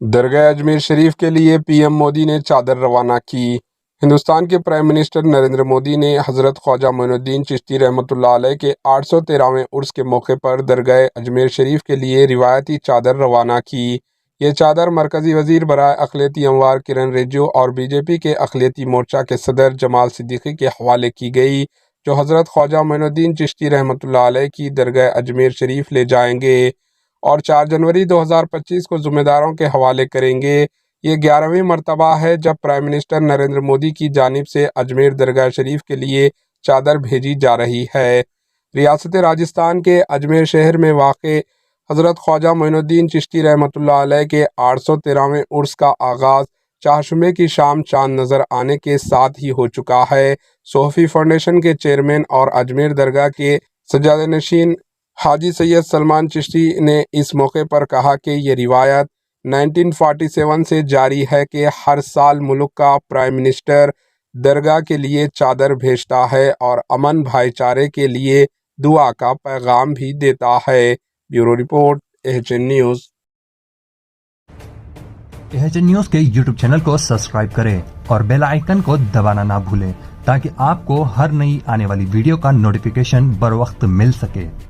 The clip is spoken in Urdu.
درگاہ اجمیر شریف کے لیے پی ایم مودی نے چادر روانہ کی۔ ہندوستان کے پرائم منسٹر نریندر مودی نے حضرت خواجہ معین الدین چشتی رحمۃ اللہ علیہ کے 813ویں عرس کے موقع پر درگاہ اجمیر شریف کے لیے روایتی چادر روانہ کی۔ یہ چادر مرکزی وزیر برائے اقلیتی امور کرن رجیجو اور بی جے پی کے اقلیتی مورچہ کے صدر جمال صدیقی کے حوالے کی گئی، جو حضرت خواجہ معین الدین چشتی رحمۃ اللہ علیہ کی درگاہ اجمیر شریف لے جائیں گے اور 4 جنوری 2025 کو ذمہ داروں کے حوالے کریں گے۔ یہ 11ویں مرتبہ ہے جب پرائم منسٹر نریندر مودی کی جانب سے اجمیر درگاہ شریف کے لیے چادر بھیجی جا رہی ہے۔ ریاست راجستھان کے اجمیر شہر میں واقع حضرت خواجہ معین الدین چشتی رحمۃ اللہ علیہ کے 813ویں عرس کا آغاز چہارشنبے کی شام چاند نظر آنے کے ساتھ ہی ہو چکا ہے۔ صوفی فاؤنڈیشن کے چیئرمین اور اجمیر درگاہ کے سجادہ نشین حاجی سید سلمان چشتی نے اس موقع پر کہا کہ یہ روایت 1947 سے جاری ہے کہ ہر سال ملک کا پرائم منسٹر درگاہ کے لیے چادر بھیجتا ہے اور امن بھائی چارے کے لیے دعا کا پیغام بھی دیتا ہے۔ Bureau report AHN news. AHN news کے YouTube چینل کو سبسکرائب کریں اور بیل آئیکن کو دبانا نہ بھولیں تاکہ آپ کو ہر نئی آنے والی ویڈیو کا نوٹیفیکیشن بر وقت مل سکے۔